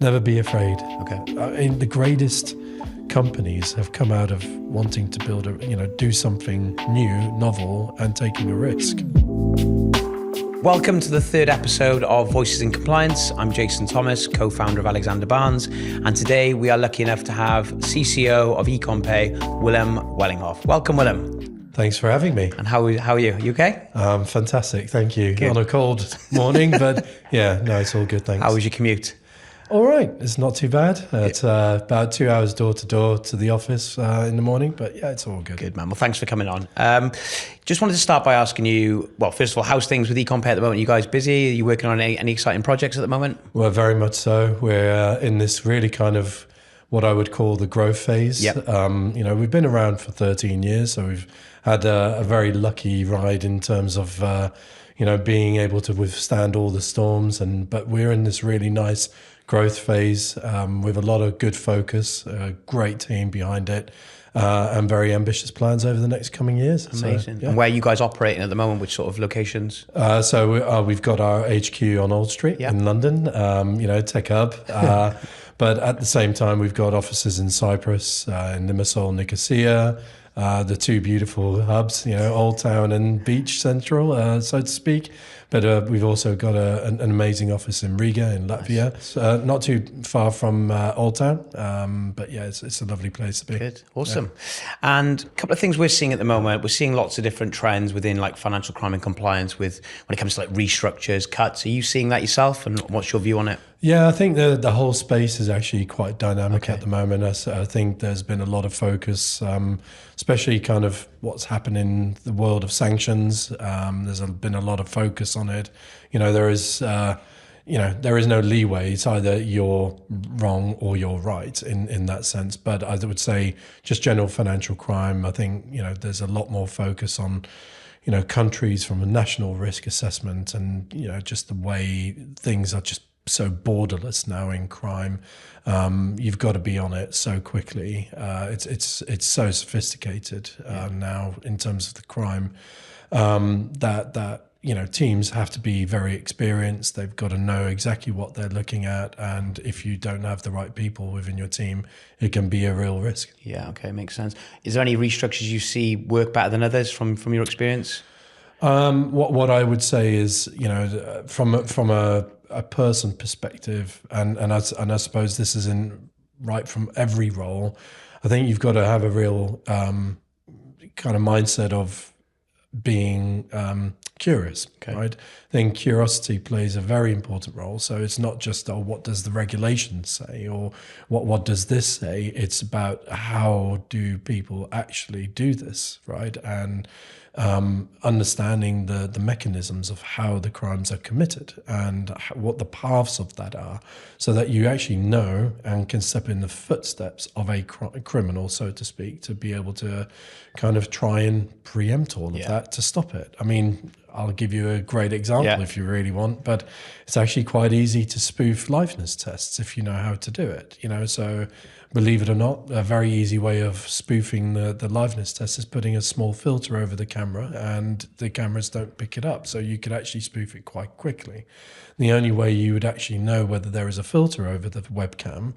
Never be afraid. Okay. The greatest companies have come out of wanting to build do something new, novel, and taking a risk. Welcome to the third episode of Voices in Compliance. I'm Jason Thomas, co-founder of Alexander Barnes, and today we are lucky enough to have CCO of eCommPay, Willem Wellinghoff. Welcome, Willem. Than's for having me. And how are you? You okay? Fantastic, thank you. Good. On a cold morning, but yeah, no, it's all good, thanks. How was your commute? All right, it's not too bad. It's about 2 hours door to door to the office in the morning, but yeah, it's all good. Good, man. Well, thanks for coming on. Just wanted to start by asking you, well, first of all, how's things with eCommPay at the moment? Are you guys busy? Are you working on any exciting projects at the moment? Well, very much so. We're in this really kind of what I would call the growth phase. Yep. We've been around for 13 years, so we've had a very lucky ride in terms of being able to withstand all the storms. But we're in this really nice growth phase with a lot of good focus, a great team behind it, and very ambitious plans over the next coming years. Amazing. So, yeah. And where are you guys operating at the moment? Which sort of locations? We've got our HQ on Old Street in London, tech hub. But at the same time, we've got offices in Cyprus, in Limassol, Nicosia, the two beautiful hubs, Old Town and Beach Central, so to speak. But we've also got an amazing office in Riga, in Latvia. Nice. So, not too far from Old Town. But yeah, it's a lovely place to be. Good. Awesome. Yeah. And a couple of things we're seeing at the moment, we're seeing lots of different trends within like financial crime and compliance when it comes to like restructures, cuts. Are you seeing that yourself? And what's your view on it? Yeah, I think the whole space is actually quite dynamic at the moment. I think there's been a lot of focus, especially kind of what's happened in the world of sanctions. There's been a lot of focus on it. There is no leeway. It's either you're wrong or you're right in that sense. But I would say just general financial crime, I think, there's a lot more focus on countries from a national risk assessment and, just the way things are just so borderless now in crime. You've got to be on it so quickly. It's so sophisticated now in terms of the crime that teams have to be very experienced. They've got to know exactly what they're looking at, and if you don't have the right people within your team, it can be a real risk. Yeah, okay, makes sense. Is there any restructures you see work better than others from your experience? What I would say is, from a person perspective, and I suppose this isn't right from every role, I think you've got to have a real kind of mindset of being curious, right? I think curiosity plays a very important role. So it's not just, what does the regulation say, or what does this say? It's about how do people actually do this, right? And understanding the mechanisms of how the crimes are committed and what the paths of that are, so that you actually know and can step in the footsteps of a criminal, so to speak, to be able to kind of try and preempt all of that to stop it. I mean, I'll give you a great example if you really want, but it's actually quite easy to spoof liveness tests if you know how to do it. So believe it or not, a very easy way of spoofing the liveness test is putting a small filter over the camera, and the cameras don't pick it up. So you could actually spoof it quite quickly. The only way you would actually know whether there is a filter over the webcam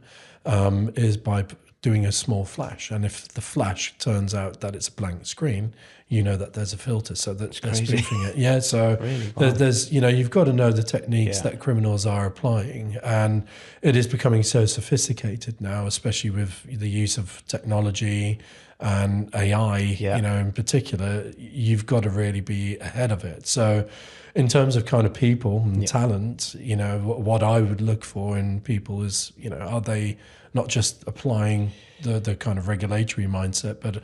is by doing a small flash. And if the flash turns out that it's a blank screen, you know that there's a filter, so that they're spoofing it. Yeah, so really? There's you've got to know the techniques that criminals are applying, and it is becoming so sophisticated now, especially with the use of technology and AI. In particular, you've got to really be ahead of it. So, in terms of kind of people and talent, what I would look for in people is, are they not just applying the kind of regulatory mindset, but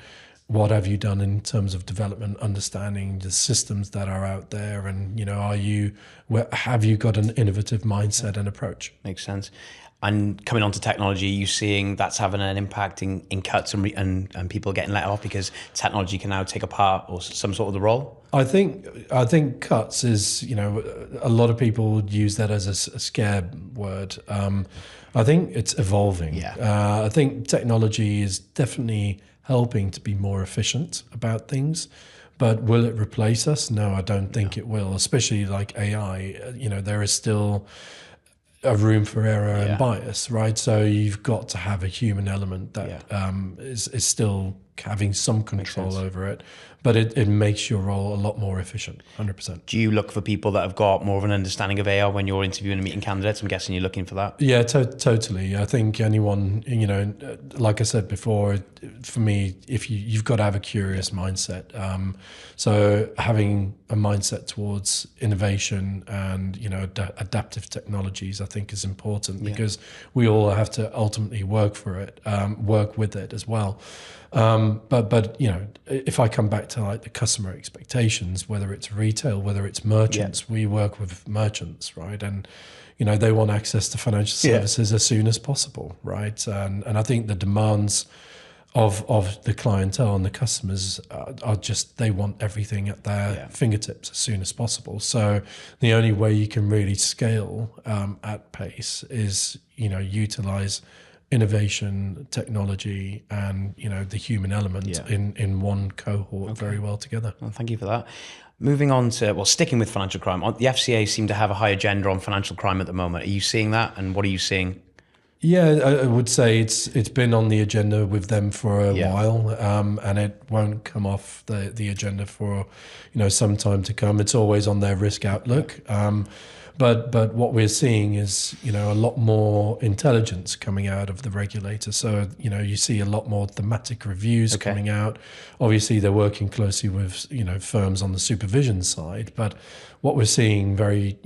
what have you done in terms of development, understanding the systems that are out there, and have you got an innovative mindset and approach? Makes sense. And coming on to technology, you seeing that's having an impact in cuts and people getting let off because technology can now take a part or some sort of the role? I think cuts is, a lot of people use that as a scare word. I think it's evolving. I think technology is definitely helping to be more efficient about things, but will it replace us? No, I don't think it will, especially like AI. There is still a room for error and bias, right? So you've got to have a human element that is still having some control over it, but it makes your role a lot more efficient, 100%. Do you look for people that have got more of an understanding of AI when you're interviewing and meeting candidates? I'm guessing you're looking for that. Yeah, totally. I think anyone, like I said before, for me, if you've got to have a curious mindset. So having a mindset towards innovation and, adaptive technologies, I think is important because we all have to ultimately work with it as well. But if I come back to like the customer expectations, whether it's retail, whether it's merchants, we work with merchants, right? And they want access to financial services as soon as possible, right? And I think the demands of the clientele and the customers are just, they want everything at their fingertips as soon as possible. So the only way you can really scale at pace is utilize innovation, technology, and the human element in one cohort very well together. Well, thank you for that. Moving on to, sticking with financial crime, the FCA seem to have a high agenda on financial crime at the moment. Are you seeing that, and what are you seeing? Yeah, I would say it's been on the agenda with them for a while, and it won't come off the agenda for some time to come. It's always on their risk outlook. But what we're seeing is, a lot more intelligence coming out of the regulator. So, you see a lot more thematic reviews coming out. Obviously, they're working closely with, firms on the supervision side. But what we're seeing very,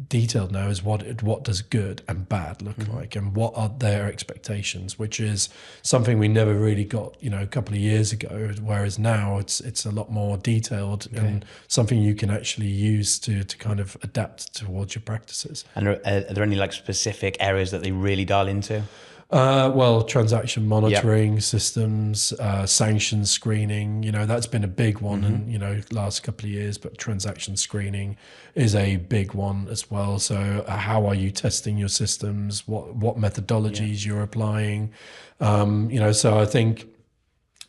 detailed now is what does good and bad look like, and what are their expectations, which is something we never really got a couple of years ago, whereas now it's a lot more detailed and something you can actually use to kind of adapt towards your practices. And are there any like specific areas that they really dial into? Transaction monitoring systems, sanctions screening, that's been a big one in, last couple of years, but transaction screening is a big one as well. So how are you testing your systems? What methodologies you're applying? So I think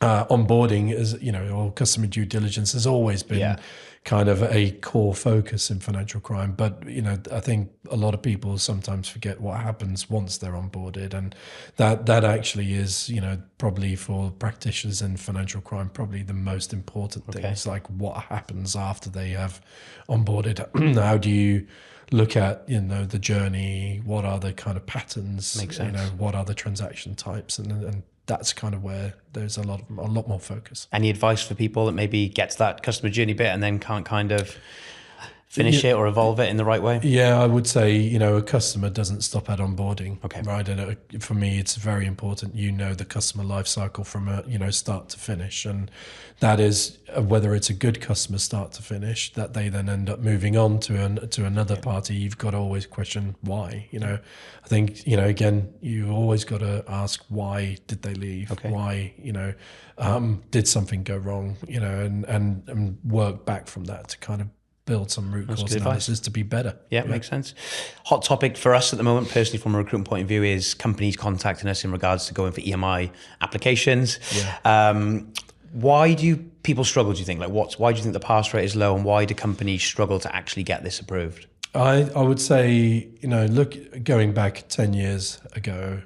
onboarding is, or customer due diligence has always been kind of a core focus in financial crime. But, I think a lot of people sometimes forget what happens once they're onboarded. And that actually is, probably for practitioners in financial crime, probably the most important thing. It's like what happens after they have onboarded. How do you look at, the journey? What are the kind of patterns? Makes sense. What are the transaction types? And that's kind of where there's a lot more focus. Any advice for people that maybe get to that customer journey bit and then can't kind of finish it or evolve it in the right way? Yeah, I would say, a customer doesn't stop at onboarding, right? And for me, it's very important, the customer life cycle from start to finish. And that is whether it's a good customer start to finish, that they then end up moving on to another party. You've got to always question why, I think, again, you always got to ask, why did they leave? Why, did something go wrong, and work back from that to kind of build some root cause analysis to be better. Yeah, makes sense. Hot topic for us at the moment, personally, from a recruitment point of view, is companies contacting us in regards to going for EMI applications. Why do people struggle, do you think? Why do you think the pass rate is low, and why do companies struggle to actually get this approved? I would say, going back 10 years ago,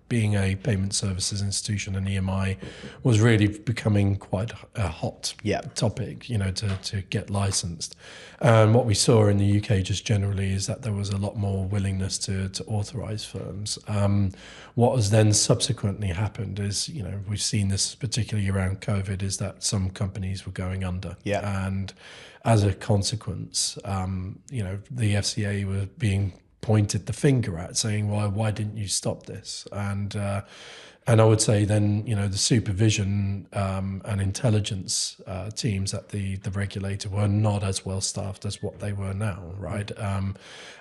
being a payment services institution, and EMI was really becoming quite a hot topic, to get licensed. And what we saw in the UK just generally is that there was a lot more willingness to authorize firms. What has then subsequently happened is, we've seen this particularly around COVID, is that some companies were going under. And as a consequence, the FCA were being pointed the finger at, saying, "Well, why didn't you stop this?" And I would say then, the supervision and intelligence teams at the regulator were not as well staffed as what they were now, right?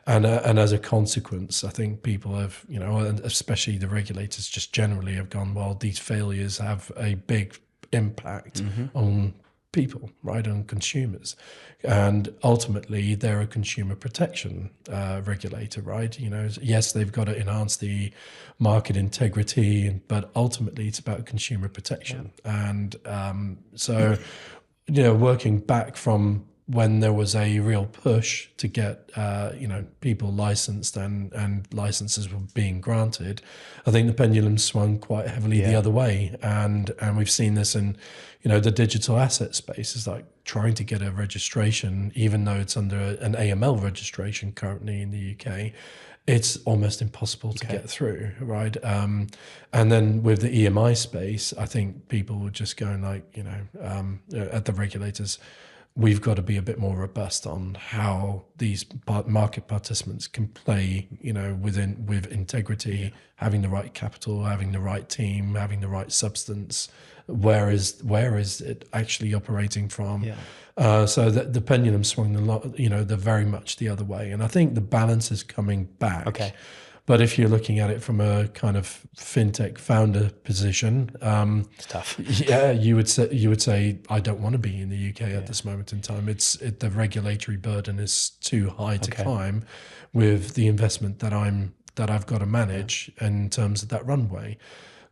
And as a consequence, I think people have, and especially the regulators just generally have gone, well, these failures have a big impact on people, right, on consumers. And ultimately, they're a consumer protection regulator, right? Yes, they've got to enhance the market integrity, but ultimately it's about consumer protection. And so, working back from when there was a real push to get people licensed and licenses were being granted, I think the pendulum swung quite heavily the other way, and we've seen this in the digital asset space. Is like trying to get a registration, even though it's under an AML registration currently in the UK. It's almost impossible to get through, right? And then with the EMI space, I think people were just going like, at the regulators, we've got to be a bit more robust on how these market participants can play, with integrity, having the right capital, having the right team, having the right substance. Where is it actually operating from? So the pendulum swung a lot, they're very much the other way. And I think the balance is coming back. Okay. But if you're looking at it from a kind of fintech founder position, it's tough. Yeah, you would say I don't want to be in the UK at this moment in time. The regulatory burden is too high to climb with the investment that I've got to manage in terms of that runway.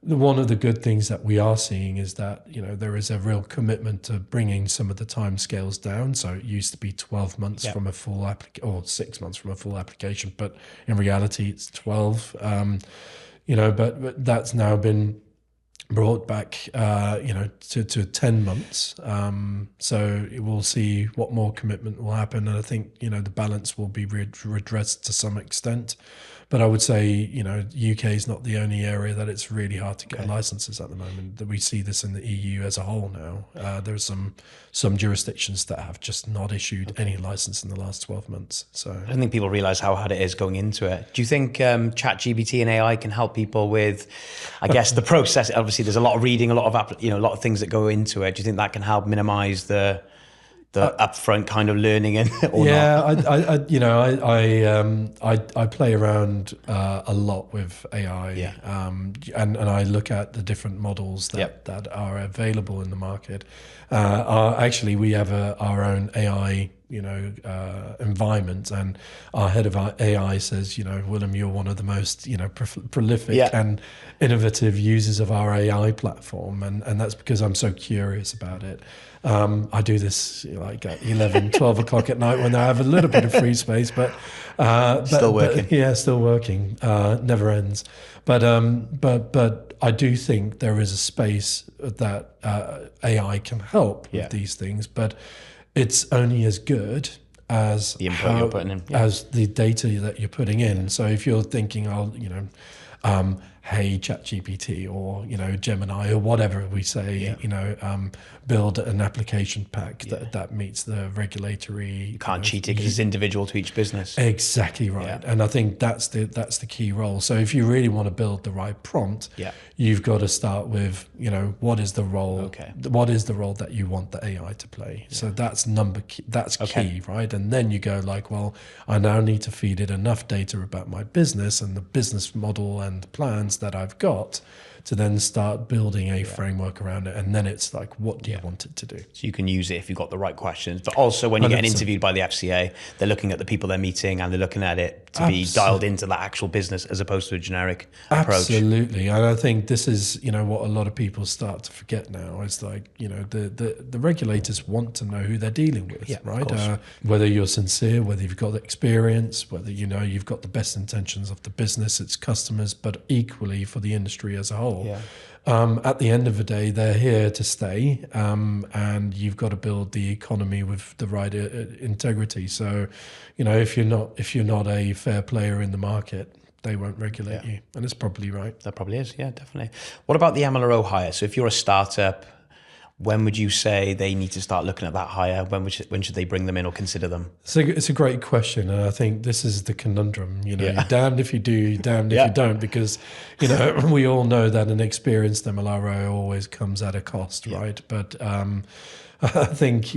One of the good things that we are seeing is that there is a real commitment to bringing some of the timescales down. So it used to be 12 months from a full or 6 months from a full application, but in reality it's 12. But that's now been brought back, to 10 months. So we'll see what more commitment will happen, and I think the balance will be redressed to some extent. But I would say, UK is not the only area that it's really hard to get licenses at the moment. That we see this in the EU as a whole now. There's some jurisdictions that have just not issued any license in the last 12 months. So I don't think people realize how hard it is going into it. Do you think ChatGPT and AI can help people with, I guess, the process? Obviously, there's a lot of reading, a lot of things that go into it. Do you think that can help minimize the upfront kind of learning or not? I play around a lot with AI, and I look at the different models that are available in the market. Actually, we have our own AI environment, and our head of our AI says, Willem, you're one of the most prolific and innovative users of our AI platform, and that's because I'm so curious about it. I do this like at 11, 12 o'clock at night when I have a little bit of free space, but still working. Still working. Never ends. But I do think there is a space that AI can help with these things, but it's only as good as the input you're putting in, as the data that you're putting in. So if you're thinking, hey, ChatGPT or Gemini or whatever we say, build an application pack that meets the regulatory. You can't cheat it because it's individual to each business. Exactly right, and I think that's the key role. So if you really want to build the right prompt, you've got to start with what is the role? What is the role that you want the AI to play? So that's key, right? And then you go like, well, I now need to feed it enough data about my business and the business model and plans that I've got to then start building a framework around it. And then it's like, what do you want it to do? So you can use it if you've got the right questions. But also when you get interviewed by the FCA, they're looking at the people they're meeting and they're looking at it to be dialed into that actual business as opposed to a generic approach. Absolutely. And I think this is, what a lot of people start to forget now is like, the regulators want to know who they're dealing with, right? Whether you're sincere, whether you've got the experience, whether you've got the best intentions of the business, its customers, but equally for the industry as a whole. At the end of the day, they're here to stay, and you've got to build the economy with the right integrity. So, if you're not a fair player in the market, they won't regulate you, and it's probably right. That probably is, definitely. What about the MLRO hire? So, if you're a startup, when would you say they need to start looking at that hire? When should they bring them in or consider them? So it's a great question, and I think this is the conundrum. You're damned if you do, you're damned if you don't, because we all know that an experienced MLRO always comes at a cost, right? But I think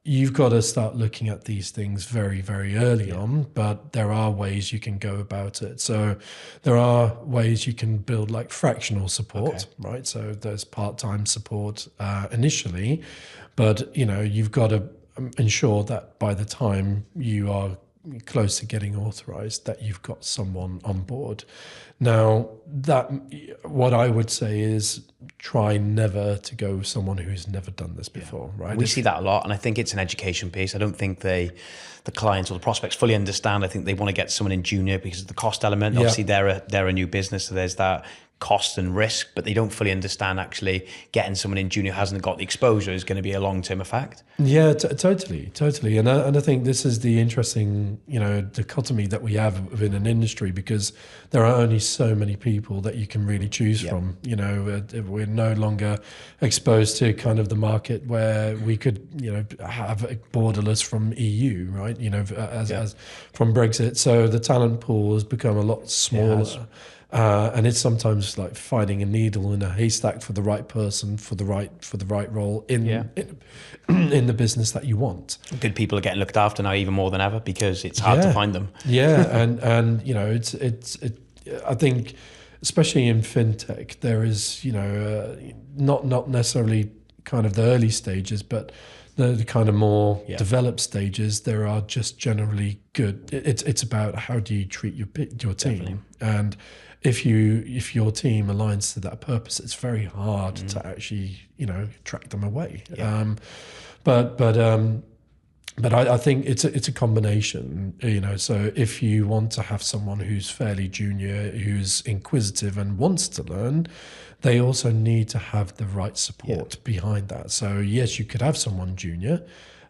you've got to start looking at these things very, very early on, but there are ways you can go about it. So there are ways you can build like fractional support, right? So there's part-time support initially, but you've got to ensure that by the time you are close to getting authorized, that you've got someone on board. Now, that what I would say is try never to go with someone who's never done this before, right? We see that a lot, and I think it's an education piece. I don't think the clients or the prospects fully understand. I think they want to get someone in junior because of the cost element. Obviously, they're a new business, so there's that cost and risk, but they don't fully understand actually getting someone in junior who hasn't got the exposure is going to be a long-term effect. Yeah, totally. And I think this is the interesting, dichotomy that we have within an industry, because there are only so many people that you can really choose from. We're no longer exposed to kind of the market where we could, have a borderless from EU, right? As from Brexit. So the talent pool has become a lot smaller. And it's sometimes like finding a needle in a haystack for the right person, for the right role in the business that you want. Good people are getting looked after now even more than ever because it's hard to find them. And it's I think especially in fintech there is not necessarily kind of the early stages, but the kind of more developed stages, there are just generally good. It's about how do you treat your team. Definitely. And if your team aligns to that purpose, it's very hard to actually track them away. But I think it's a combination. So if you want to have someone who's fairly junior, who's inquisitive and wants to learn, they also need to have the right support behind that. So yes, you could have someone junior,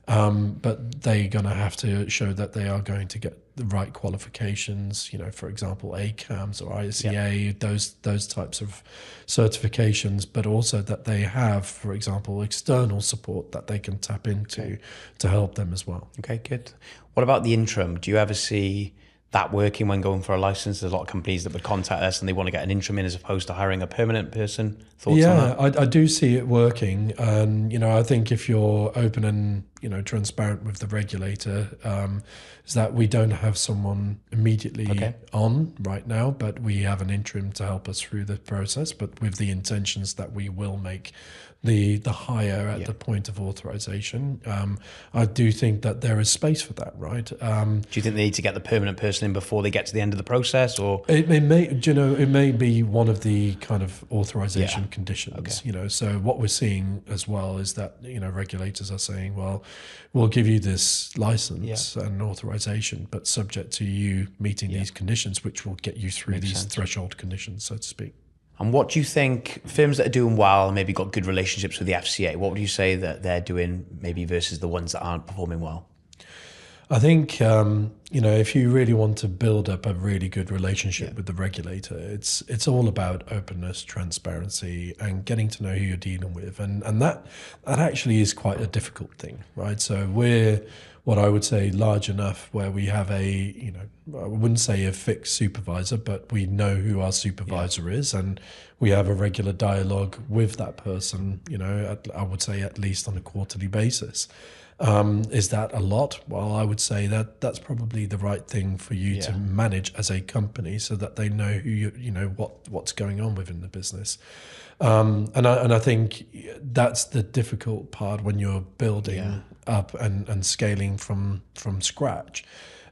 but they're going to have to show that they are going to get the right qualifications, for example, ACAMS or ICA, those types of certifications, but also that they have, for example, external support that they can tap into to help them as well. Okay, good. What about the interim? Do you ever see that working when going for a license? There's a lot of companies that would contact us and they want to get an interim in as opposed to hiring a permanent person. Thoughts on that? I do see it working. And, I think if you're open and, transparent with the regulator, is that we don't have someone immediately on right now, but we have an interim to help us through the process, but with the intentions that we will make the hire at the point of authorization. I do think that there is space for that, right? Do you think they need to get the permanent person in before they get to the end of the process, or it may be one of the kind of authorization conditions. So what we're seeing as well is that regulators are saying, well, we'll give you this license and authorization, but subject to you meeting these conditions, which will get you through these threshold conditions, so to speak. And what do you think firms that are doing well and maybe got good relationships with the FCA, what would you say that they're doing maybe versus the ones that aren't performing well? I think, if you really want to build up a really good relationship with the regulator, it's all about openness, transparency, and getting to know who you're dealing with. And that actually is quite a difficult thing, right? So we're what I would say large enough where we have I wouldn't say a fixed supervisor, but we know who our supervisor is, and we have a regular dialogue with that person, I would say at least on a quarterly basis. Is that a lot? Well, I would say that that's probably the right thing for you to manage as a company, so that they know who what's going on within the business. And I think that's the difficult part when you're building up and scaling from scratch,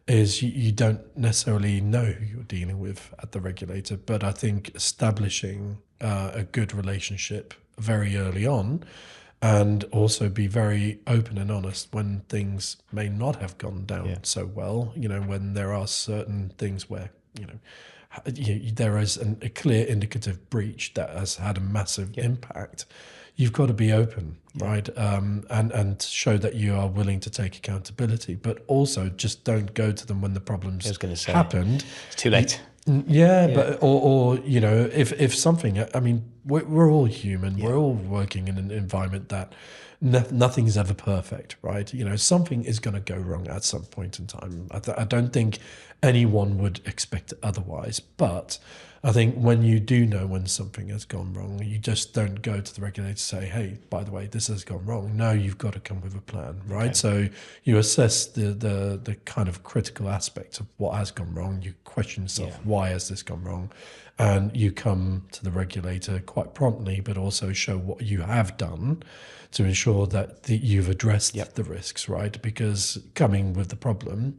is you don't necessarily know who you're dealing with at the regulator. But I think establishing a good relationship very early on, and also be very open and honest when things may not have gone down so well, when there are certain things where, there is a clear indicative breach that has had a massive impact. You've got to be open, right? And show that you are willing to take accountability, but also just don't go to them when the problems happened. It's too late. But or if something, I mean, we're all human. We're all working in an environment that nothing's ever perfect, right? Something is going to go wrong at some point in time. I don't think anyone would expect it otherwise. But I think when you do know when something has gone wrong, you just don't go to the regulator and say, hey, by the way, this has gone wrong. No, you've got to come with a plan, right? Okay. So you assess the kind of critical aspects of what has gone wrong. You question yourself, why has this gone wrong? And you come to the regulator quite promptly, but also show what you have done to ensure that you've addressed the risks, right? Because coming with the problem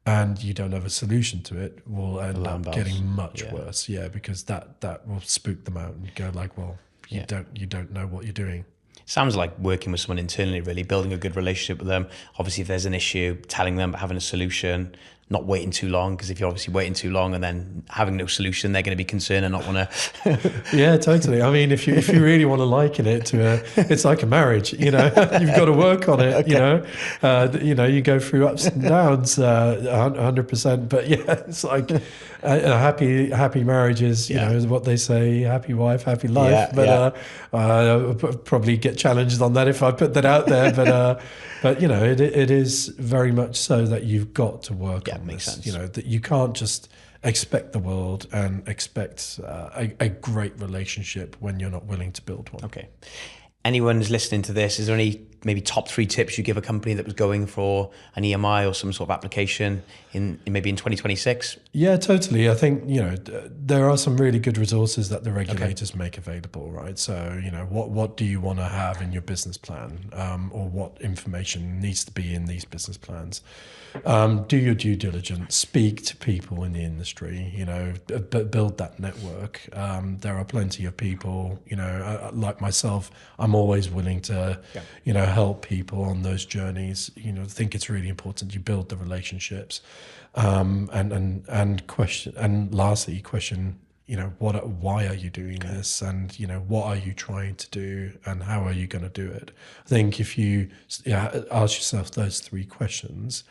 and you don't have a solution to it, will end Alarm up bells. getting much worse. Yeah, because that will spook them out and you go like, well, you don't know what you're doing. Sounds like working with someone internally, really building a good relationship with them. Obviously, if there's an issue, telling them, but having a solution, not waiting too long, because if you're obviously waiting too long and then having no solution, they're going to be concerned and not want to. Yeah, totally. I mean, if you really want to liken it to it's like a marriage, you've got to work on it. Okay. You go through ups and downs, 100%. But yeah, it's like a happy marriage is, is what they say, happy wife, happy life. I'll probably get challenged on that if I put that out there. But it is very much so that you've got to work on makes this. sense. That you can't just expect the world and expect a great relationship when you're not willing to build one. Okay. Anyone who's listening to this, is there any maybe top 3 tips you give a company that was going for an EMI or some sort of application in 2026? Yeah, totally. I think, there are some really good resources that the regulators make available, right? So, what do you want to have in your business plan, or what information needs to be in these business plans? Do your due diligence, speak to people in the industry, build that network. There are plenty of people, like myself, I'm always willing to, help people on those journeys. I think it's really important you build the relationships, and question, and lastly, question, why are you doing this, and what are you trying to do, and how are you going to do it? I think if you ask yourself those 3 questions,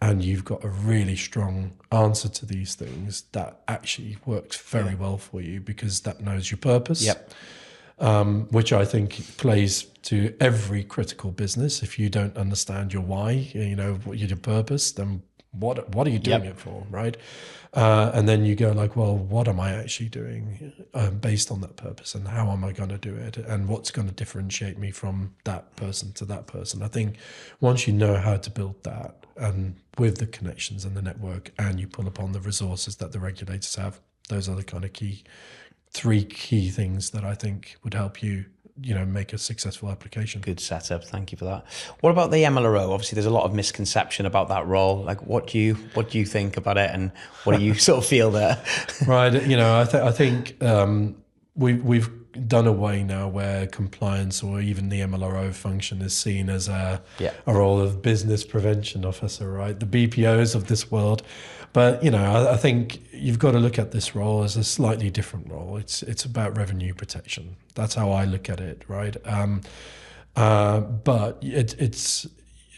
and you've got a really strong answer to these things, that actually works very well for you, because that knows your purpose. Yep. Which I think plays to every critical business. If you don't understand your why, what your purpose, then what are you doing it for, right? And then you go like, well, what am I actually doing based on that purpose, and how am I going to do it, and what's going to differentiate me from that person to that person? I think once you know how to build that, and with the connections and the network, and you pull upon the resources that the regulators have, those are the kind of 3 key things that I think would help you, make a successful application. Good setup. Thank you for that. What about the MLRO? Obviously, there's a lot of misconception about that role. Like, what do you think about it, and what do you sort of feel there? Right. I think we've done away now where compliance or even the MLRO function is seen as a role of business prevention officer, right? The BPOs of this world. But, I think you've got to look at this role as a slightly different role. It's about revenue protection. That's how I look at it, right? But it's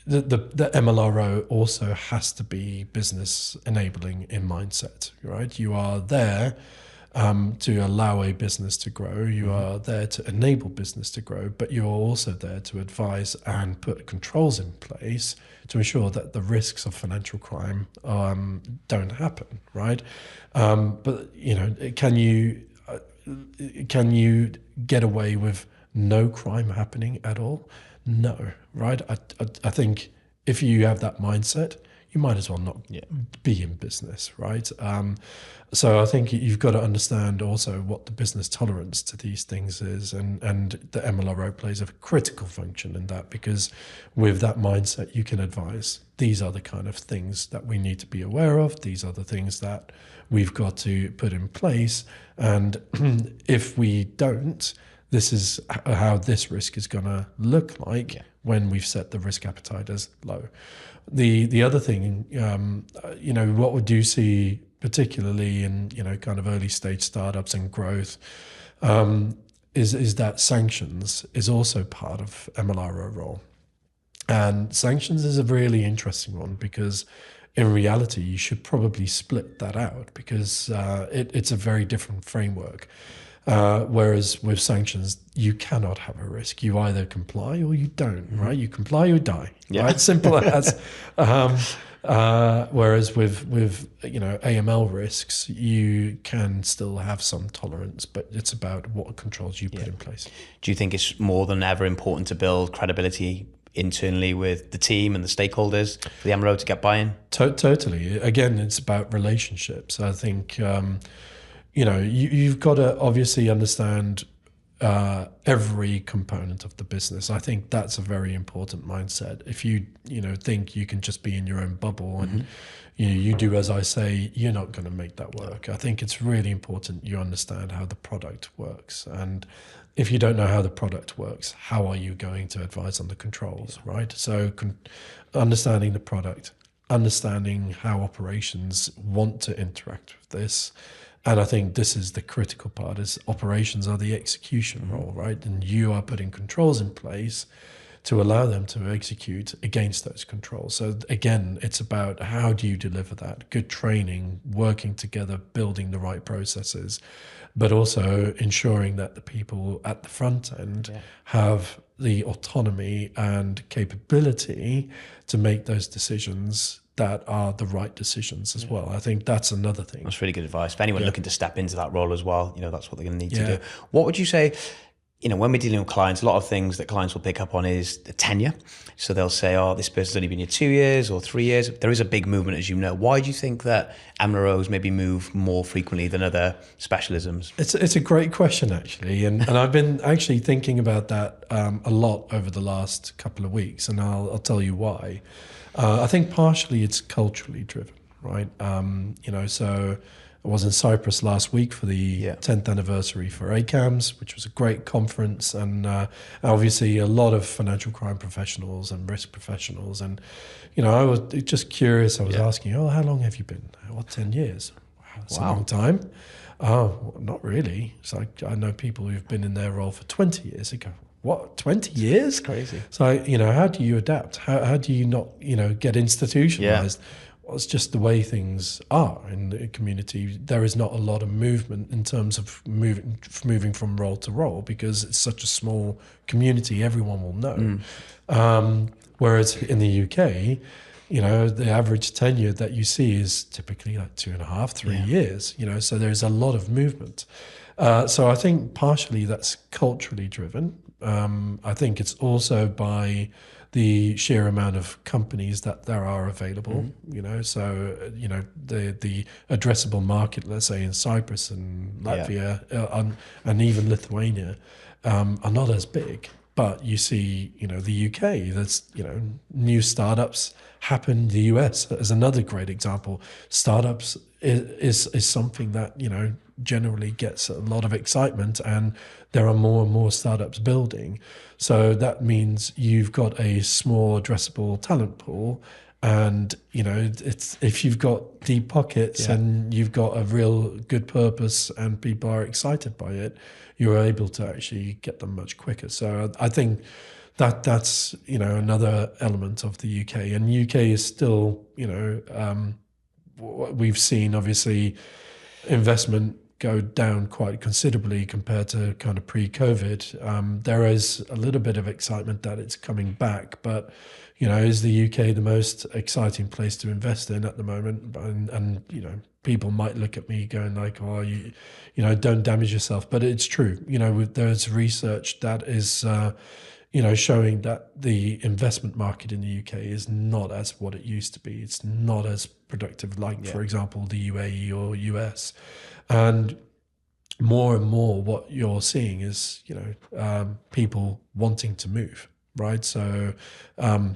the MLRO also has to be business enabling in mindset, right? You are there to allow a business to grow. You are there to enable business to grow, but you're also there to advise and put controls in place to ensure that the risks of financial crime don't happen, right? But can you get away with no crime happening at all? No, right? I think if you have that mindset, you might as well not be in business, right? So I think you've got to understand also what the business tolerance to these things is, and the MLRO plays a critical function in that, because with that mindset you can advise, these are the kind of things that we need to be aware of, these are the things that we've got to put in place, and if we don't, this is how this risk is going to look like when we've set the risk appetite as low. The other thing, what we do see, particularly in kind of early stage startups and growth, is that sanctions is also part of MLRO role, and sanctions is a really interesting one, because in reality you should probably split that out, because it's a very different framework. Whereas with sanctions, you cannot have a risk. You either comply or you don't, right? You comply or die, right? Simple as. Whereas with AML risks, you can still have some tolerance, but it's about what controls you put in place. Do you think it's more than ever important to build credibility internally with the team and the stakeholders for the MLRO to get buy-in? Totally. Again, it's about relationships. I think you've got to obviously understand every component of the business. I think that's a very important mindset. If you think you can just be in your own bubble and you do as I say, you're not going to make that work. I think it's really important you understand how the product works. And if you don't know how the product works, how are you going to advise on the controls, right? So understanding the product, understanding how operations want to interact with this. And I think this is the critical part, is operations are the execution role, right? And you are putting controls in place to allow them to execute against those controls. So again, it's about how do you deliver that? Good training, working together, building the right processes, but also ensuring that the people at the front end have the autonomy and capability to make those decisions that are the right decisions as well. I think that's another thing. That's really good advice. For anyone looking to step into that role as well, that's what they're going to need to do. What would you say, when we're dealing with clients, a lot of things that clients will pick up on is the tenure. So they'll say, oh, this person's only been here 2 years or 3 years. There is a big movement, as you know. Why do you think that MLROs maybe move more frequently than other specialisms? It's a great question, actually. And I've been actually thinking about that a lot over the last couple of weeks, and I'll tell you why. I think partially it's culturally driven, right? So I was in Cyprus last week for the 10th anniversary for ACAMS, which was a great conference, and obviously a lot of financial crime professionals and risk professionals. And, I was just curious. I was asking, how long have you been? 10 years? Wow, that's a long time. Oh, not really. So I know people who've been in their role for 20 years. They go, what, 20 years? Crazy. So, how do you adapt? How do you not, get institutionalized? Well, it's just the way things are in the community. There is not a lot of movement in terms of moving from role to role because it's such a small community, everyone will know. Whereas in the UK, the average tenure that you see is typically like 2.5, 3 years, so there's a lot of movement. So I think partially that's culturally driven. I think it's also by the sheer amount of companies that there are available, so, the addressable market, let's say in Cyprus and Latvia and even Lithuania are not as big. But you see, the UK, there's, new startups happen. The US is another great example. Startups is something that, generally gets a lot of excitement, and there are more and more startups building. So that means you've got a small addressable talent pool, and it's if you've got deep pockets and you've got a real good purpose and people are excited by it, you're able to actually get them much quicker. So I think that's another element of the UK, and UK is still we've seen obviously investment go down quite considerably compared to kind of pre-COVID. There is a little bit of excitement that it's coming back, but is the UK the most exciting place to invest in at the moment? And people might look at me going like, oh, don't damage yourself, but it's true. There's research that is showing that the investment market in the UK is not as what it used to be. It's not as productive, like, for example, the UAE or US. And more and more what you're seeing is, people wanting to move, right? So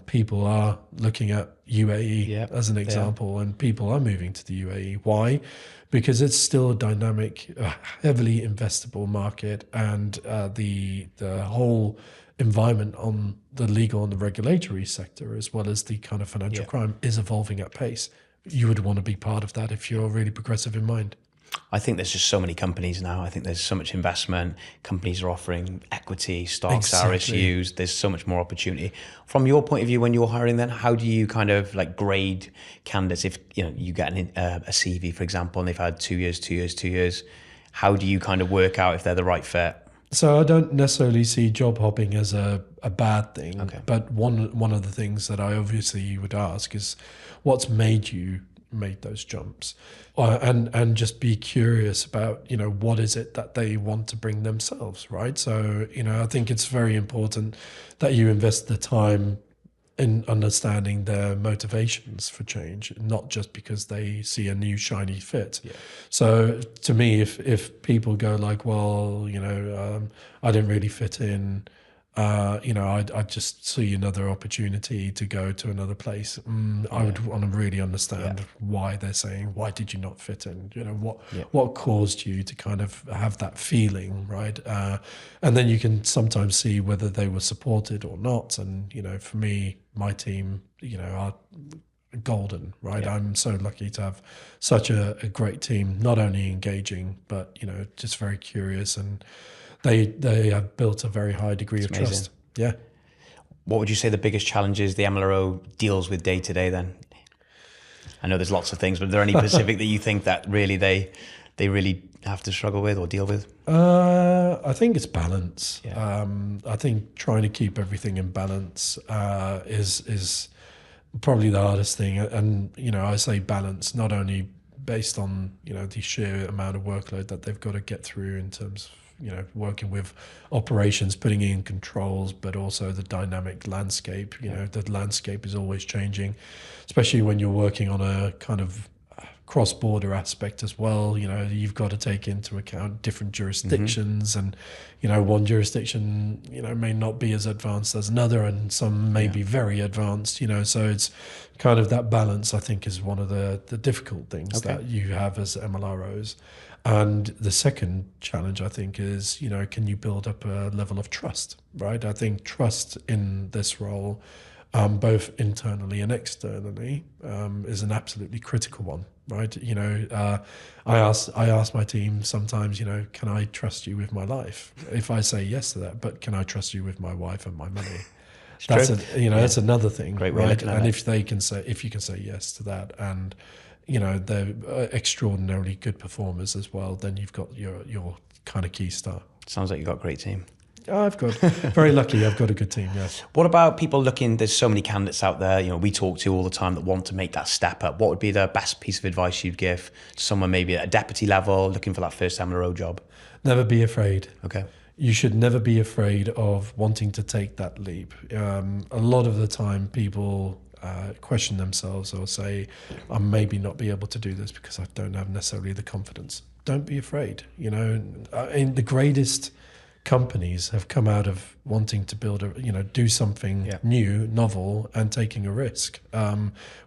people are looking at UAE as an example, and people are moving to the UAE. Why? Because it's still a dynamic, heavily investable market, and the whole environment on the legal and the regulatory sector, as well as the kind of financial crime, is evolving at pace. You would want to be part of that if you're really progressive in mind. I think there's just so many companies now. I think there's so much investment. Companies are offering equity, stocks, RSUs. There's so much more opportunity. From your point of view, when you're hiring, then how do you kind of like grade candidates? If you get a CV, for example, and they've had 2 years, how do you kind of work out if they're the right fit? So I don't necessarily see job hopping as a bad thing. Okay. But one of the things that I obviously would ask is, what's made you make those jumps? And just be curious about, what is it that they want to bring themselves, right? So, I think it's very important that you invest the time in understanding their motivations for change, not just because they see a new shiny fit. Yeah. So to me, if people go like, well, I didn't really fit in, I just see another opportunity to go to another place. I would want to really understand why they're saying, why did you not fit in? What caused you to kind of have that feeling, right? And then you can sometimes see whether they were supported or not. And, for me, my team, are golden, right? Yeah. I'm so lucky to have such a great team, not only engaging, but, just very curious, and they have built a very high degree of trust. Yeah. What would you say the biggest challenges the MLRO deals with day to day then? I know there's lots of things, but are there any specific that you think that really they really have to struggle with or deal with? I think it's balance. Yeah. I think trying to keep everything in balance is probably the hardest thing. And, I say balance not only based on, the sheer amount of workload that they've got to get through in terms of, working with operations, putting in controls, but also the dynamic landscape. The landscape is always changing, especially when you're working on a kind of cross-border aspect as well. You've got to take into account different jurisdictions, and one jurisdiction may not be as advanced as another, and some may be very advanced. So it's kind of that balance, I think, is one of the difficult things that you have as MLROs. And the second challenge, I think, is, can you build up a level of trust, right? I think trust in this role, both internally and externally, is an absolutely critical one, right? I ask my team sometimes, can I trust you with my life? If I say yes to that, but can I trust you with my wife and my money? That's that's another thing, great, right? And if you can say yes to that, and they're extraordinarily good performers as well, then you've got your kind of key star. Sounds like you've got a great team. I've got very lucky. I've got a good team. Yes. What about people looking? There's so many candidates out there. We talk to all the time that want to make that step up. What would be the best piece of advice you'd give to someone maybe at a deputy level looking for that first MLRO job? Never be afraid. Okay. You should never be afraid of wanting to take that leap. A lot of the time, people question themselves or say, I maybe not be able to do this because I don't have necessarily the confidence. Don't be afraid. In the greatest companies have come out of wanting to build do something new, novel, and taking a risk.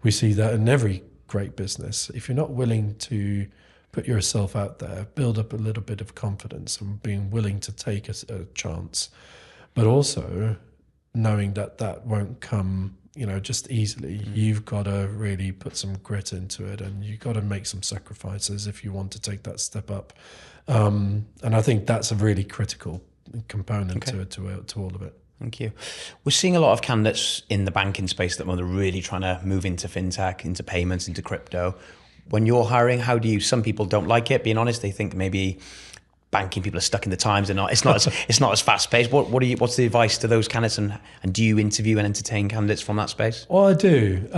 We see that in every great business. If you're not willing to put yourself out there, build up a little bit of confidence and being willing to take a chance, but also knowing that won't come just easily. You've got to really put some grit into it, and you've got to make some sacrifices if you want to take that step up. And I think that's a really critical component to all of it. Thank you. We're seeing a lot of candidates in the banking space that are really trying to move into fintech, into payments, into crypto. When you're hiring, how do you? Some people don't like it. Being honest, they think maybe banking people are stuck in the times. It's not as fast paced. What's the advice to those candidates, and do you interview and entertain candidates from that space? Well, I do.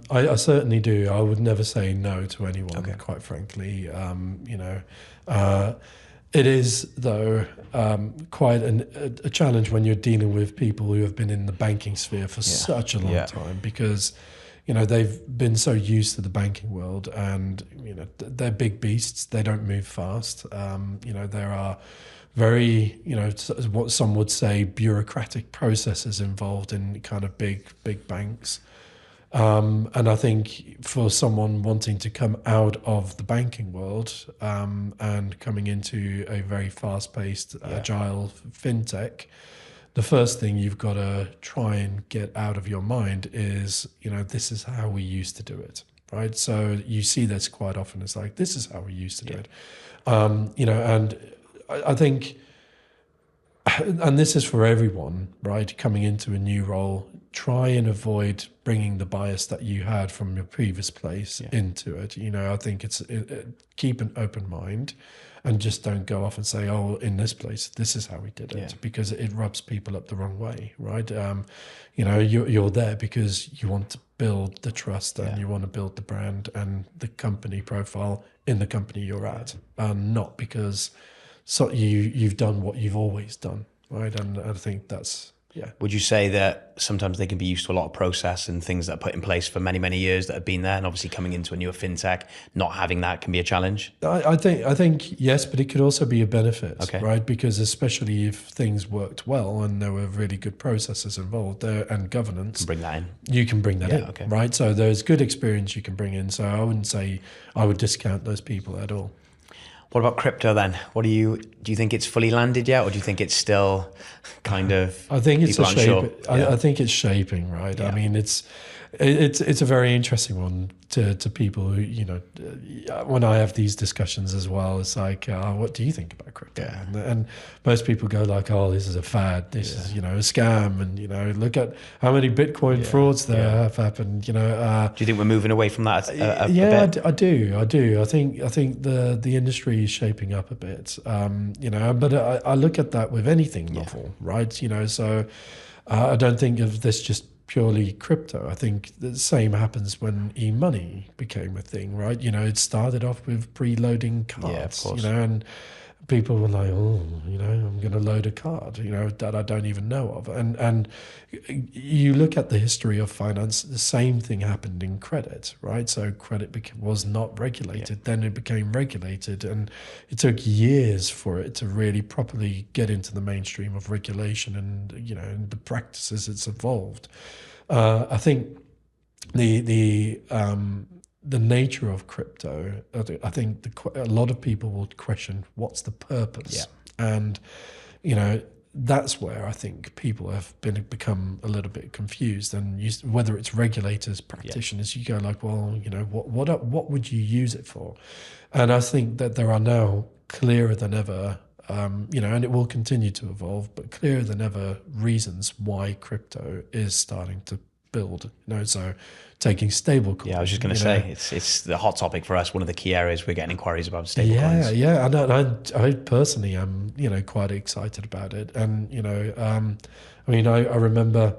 I certainly do. I would never say no to anyone. Quite frankly, it is though quite a challenge when you're dealing with people who have been in the banking sphere for such a long time, because they've been so used to the banking world, and they're big beasts. They don't move fast. There are very what some would say bureaucratic processes involved in kind of big banks. And I think for someone wanting to come out of the banking world and coming into a very fast-paced, agile fintech, the first thing you've got to try and get out of your mind is, this is how we used to do it, right? So you see this quite often. It's like, this is how we used to do it. And I think, and this is for everyone, right? Coming into a new role, try and avoid bringing the bias that you had from your previous place into it. I think keep an open mind. And just don't go off and say, oh, in this place, this is how we did it, because it rubs people up the wrong way, right? You're there because you want to build the trust and you want to build the brand and the company profile in the company you're at, and not because you've done what you've always done, right? And I think that's Yeah. Would you say that sometimes they can be used to a lot of process and things that are put in place for many, many years that have been there, and obviously coming into a newer fintech, not having that can be a challenge? I think yes, but it could also be a benefit, Okay. right? Because especially if things worked well and there were really good processes involved there and governance, Bring that in. you can bring that in, okay. right? So there's good experience you can bring in. So I wouldn't say I would discount those people at all. What about crypto then? Do you think it's fully landed yet, or do you think it's still kind of? I think it's people aren't sure? I think it's shaping, right? Yeah. I mean, it's a very interesting one to people who, you know, when I have these discussions as well, it's like, what do you think about crypto? Yeah. And most people go like, oh, this is a fad. This is, you know, a scam. And, you know, look at how many Bitcoin frauds there have happened, you know. Do you think we're moving away from that a bit? I do. I think the industry is shaping up a bit, you know, but I look at that with anything novel, right? You know, so I don't think of this just purely crypto. I think the same happens when e-money became a thing, right? You know, it started off with preloading cards, of course. you know, and people were like, oh, you know, I'm going to load a card, you know, that I don't even know of. And you look at the history of finance, the same thing happened in credit, right? So credit was not regulated, then it became regulated, and it took years for it to really properly get into the mainstream of regulation and, you know, and the practices it's evolved. I think the nature of crypto, I think a lot of people will question what's the purpose, and you know that's where I think people have become a little bit confused. And whether it's regulators, practitioners, you go like, well, you know, what would you use it for? And I think that there are now clearer than ever, you know, and it will continue to evolve, but clearer than ever reasons why crypto is starting to build. You know, so taking stablecoins. Yeah, I was just going to say, it's the hot topic for us. One of the key areas we're getting inquiries about stablecoins. Yeah. And I personally am, you know, quite excited about it. And, you know, I mean, I remember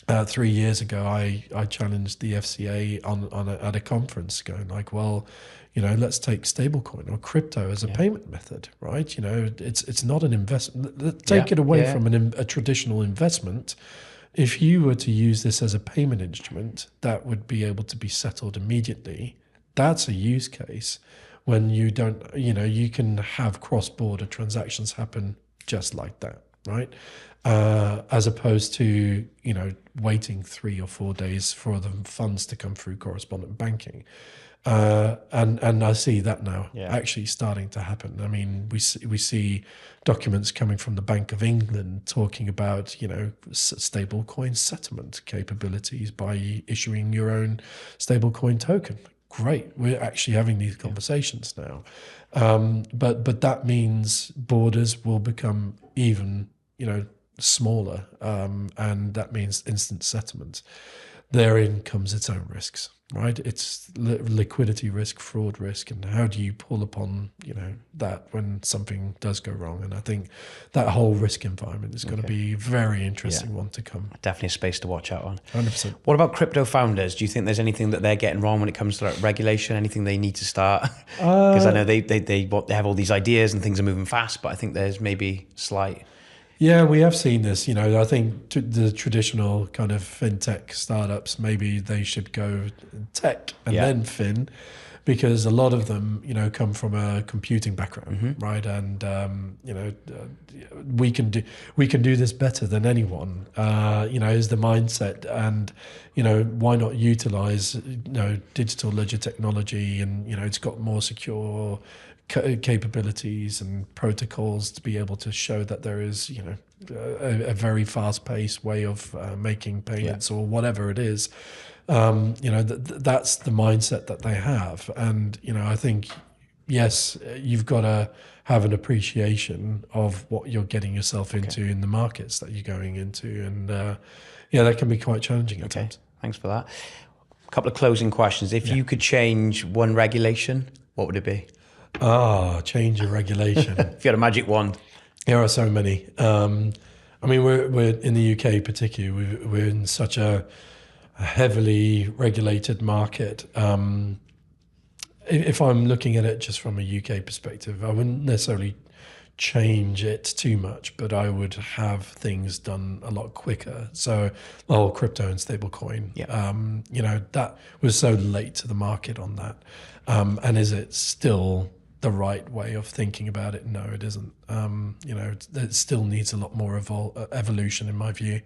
3 years ago, I challenged the FCA at a conference going like, well, you know, let's take stablecoin or crypto as a payment method, right? You know, it's not an investment. Take it away from a traditional investment. If you were to use this as a payment instrument that would be able to be settled immediately, that's a use case when you don't, you know, you can have cross-border transactions happen just like that, right? As opposed to, you know, waiting 3 or 4 days for the funds to come through correspondent banking. And I see that now actually starting to happen. I mean, we see documents coming from the Bank of England talking about, you know, stablecoin settlement capabilities by issuing your own stablecoin token. Great, we're actually having these conversations now, but that means borders will become even, you know, smaller, and that means instant settlement. Therein comes its own risks, right? It's liquidity risk, fraud risk, and how do you pull upon, you know, that when something does go wrong? And I think that whole risk environment is going to be a very interesting one to come. Definitely a space to watch out on. 100%. What about crypto founders? Do you think there's anything that they're getting wrong when it comes to like regulation? Anything they need to start? Because I know they have all these ideas and things are moving fast, but I think there's maybe slight. Yeah, we have seen this. You know, I think the traditional kind of fintech startups, maybe they should go tech and then fin, because a lot of them, you know, come from a computing background, right? And you know, we can do this better than anyone. You know, is the mindset, and you know, why not utilize, you know, digital ledger technology, and you know, it's got more secure capabilities and protocols to be able to show that there is, you know, a very fast-paced way of making payments or whatever it is. You know, that's the mindset that they have. And, you know, I think, yes, you've got to have an appreciation of what you're getting yourself into in the markets that you're going into. And, yeah, that can be quite challenging at times. Thanks for that. A couple of closing questions. If you could change one regulation, what would it be? Change a regulation. If you had a magic wand. There are so many. I mean, we're in the UK particularly, we're in such a heavily regulated market. If I'm looking at it just from a UK perspective, I wouldn't necessarily change it too much, but I would have things done a lot quicker. So the whole crypto and stablecoin, that was so late to the market on that. And is it still the right way of thinking about it? No, it isn't. It still needs a lot more evolution in my view.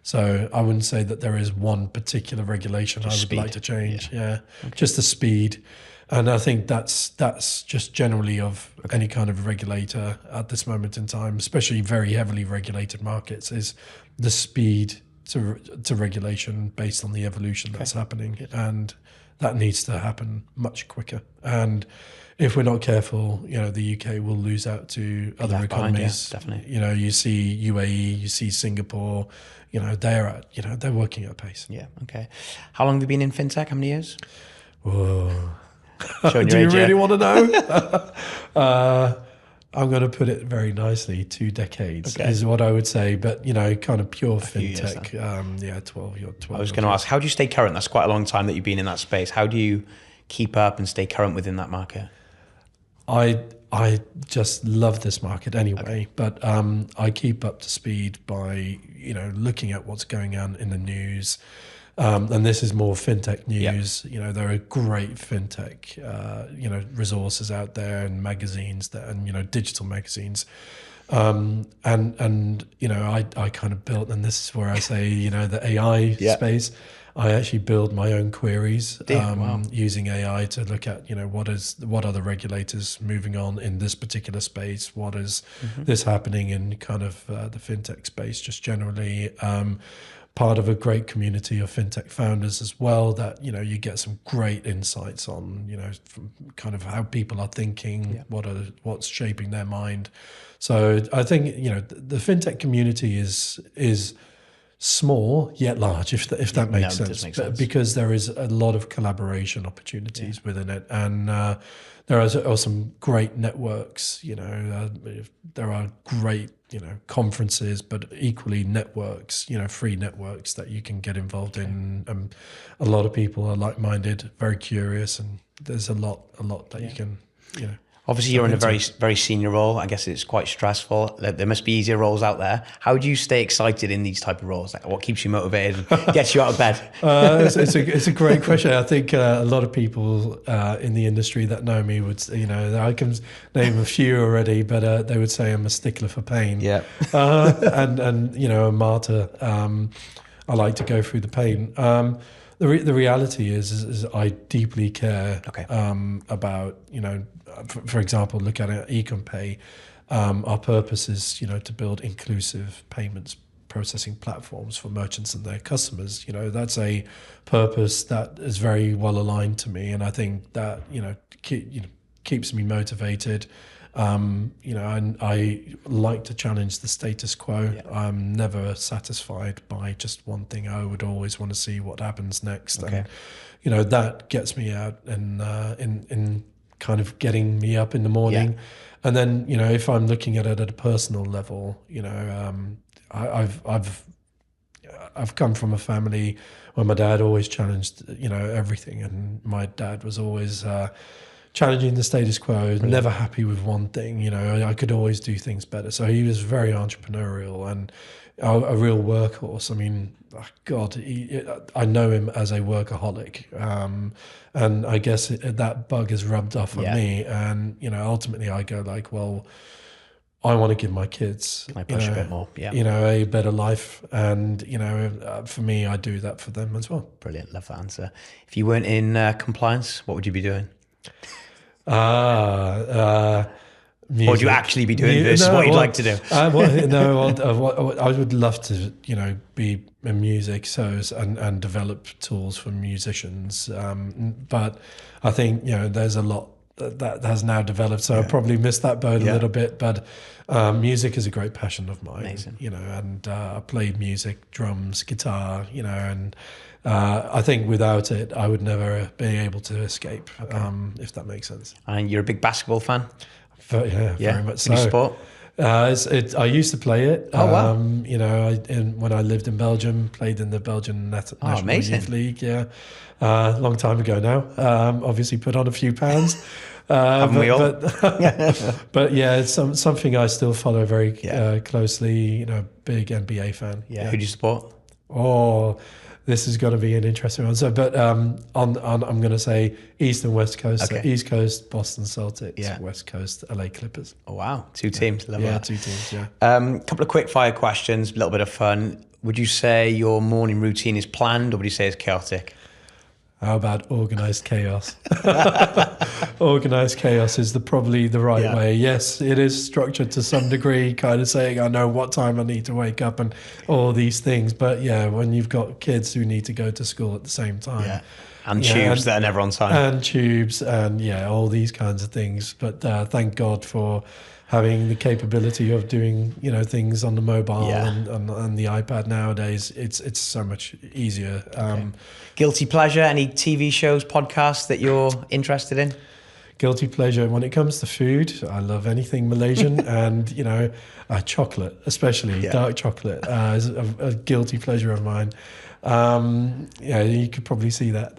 So I wouldn't say that there is one particular regulation I would like to change. Yeah. Just the speed. And I think that's just generally of any kind of regulator at this moment in time, especially very heavily regulated markets, is the speed to regulation based on the evolution that's happening. And that needs to happen much quicker. And if we're not careful, the UK will lose out to other economies. Definitely. You see UAE, you see Singapore, they're working at pace. Yeah. Okay. How long have you been in fintech? How many years? Whoa. Do you really want to know? I'm going to put it very nicely. 2 decades is what I would say, but kind of pure fintech. 12. I was going to ask, how do you stay current? That's quite a long time that you've been in that space. How do you keep up and stay current within that market? I just love this market anyway, but I keep up to speed by looking at what's going on in the news. And this is more fintech news. There are great fintech, resources out there and magazines and digital magazines. I kind of built, and this is where I say, the AI space. I actually build my own queries using AI to look at, what are the regulators moving on in this particular space? What is this happening in kind of the fintech space just generally? Part of a great community of fintech founders as well that, you get some great insights on, from kind of how people are thinking, what's shaping their mind. So I think, the fintech community is small yet large, if that makes sense. Because there is a lot of collaboration opportunities within it. And there are some great networks, there are great, conferences, but equally networks, free networks that you can get involved in. A lot of people are like-minded, very curious, and there's a lot that you can, Obviously, you're in a very, very senior role. I guess it's quite stressful. There must be easier roles out there. How do you stay excited in these type of roles? Like, what keeps you motivated and gets you out of bed? It's a great question. I think a lot of people in the industry that know me would, I can name a few already, but they would say I'm a stickler for pain. Yeah. and a martyr. I like to go through the pain. The reality is I deeply care about, for example, look at it, eCommPay. Our purpose is, to build inclusive payments processing platforms for merchants and their customers. That's a purpose that is very well aligned to me, and I think that keeps me motivated. And I like to challenge the status quo. I'm never satisfied by just one thing. I would always want to see what happens next, and that gets me out and kind of getting me up in the morning. And then if I'm looking at it at a personal level, I've come from a family where my dad always challenged everything, and my dad was always challenging the status quo, never happy with one thing. I could always do things better. So he was very entrepreneurial and a real workhorse. I mean, God, I know him as a workaholic. And I guess that bug has rubbed off on me. And, ultimately I go like, well, I want to give my kids a bit more, a better life. And, for me, I do that for them as well. Brilliant. Love that answer. If you weren't in compliance, what would you be doing? Music. What would you actually be doing versus what you'd like to do? I would love to, be in music and develop tools for musicians. But I think, there's a lot that has now developed. So I probably missed that boat a little bit. But music is a great passion of mine. Amazing. And I play music, drums, guitar, and I think without it, I would never be able to escape, if that makes sense. And you're a big basketball fan? Very much so. Any sport? I used to play it. Oh, wow. When I lived in Belgium, played in the Belgian National Youth League. Long time ago now. Obviously put on a few pounds. Haven't we all? But yeah, it's something I still follow very closely. You know, big NBA fan. Yeah. Who do you support? Oh, this is going to be an interesting one. So, but I'm going to say East and West Coast. Okay. So East Coast, Boston Celtics. Yeah. West Coast, LA Clippers. Oh, wow. Two teams. Love Yeah, that. 2 teams, yeah. Couple of quick fire questions, a little bit of fun. Would you say your morning routine is planned or would you say it's chaotic? How about organized chaos? Organized chaos is probably the right way. Yes, it is structured to some degree, kind of saying, I know what time I need to wake up and all these things. But yeah, when you've got kids who need to go to school at the same time. Yeah. And tubes that are never on time. And tubes and all these kinds of things. But thank God for having the capability of doing, things on the mobile and the iPad nowadays. It's so much easier. Guilty pleasure, any TV shows, podcasts that you're interested in? Guilty pleasure. When it comes to food, I love anything Malaysian and, chocolate, especially dark chocolate is a guilty pleasure of mine. You could probably see that.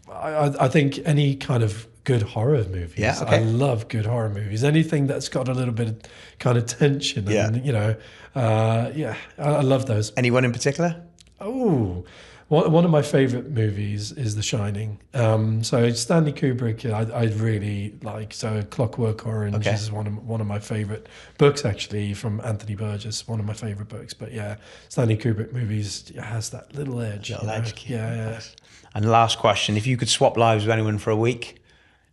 I think any kind of good horror movies. Yeah, okay. I love good horror movies. Anything that's got a little bit of kind of tension and, I love those. Anyone in particular? Oh, one of my favorite movies is The Shining. So Stanley Kubrick, I really like. So Clockwork Orange is one of my favorite books, actually, from Anthony Burgess. One of my favorite books. But yeah, Stanley Kubrick movies has that little edge. Yeah. And last question: if you could swap lives with anyone for a week,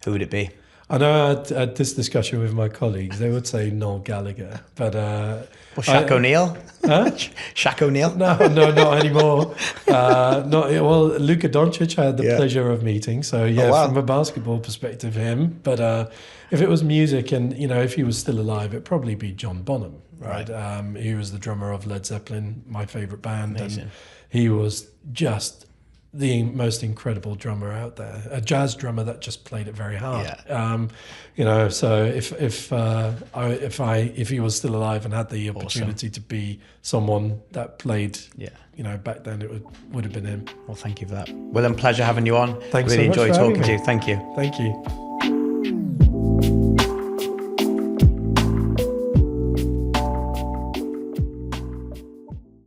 who would it be? I know I had this discussion with my colleagues. They would say Noel Gallagher, but Shaq O'Neal? Huh? Shaq O'Neal? No, not anymore. Luka Doncic I had the pleasure of meeting. So from a basketball perspective, him. But if it was music, and if he was still alive, it'd probably be John Bonham, right? He was the drummer of Led Zeppelin, my favorite band. Amazing. And he was just the most incredible drummer out there, a jazz drummer that just played it very hard. So if he was still alive and had the opportunity to be someone that played, back then, it would have been him. Well, thank you for that. Willem, pleasure having you on. Thanks really so much enjoyed for talking having to me. you. Thank you. Thank you.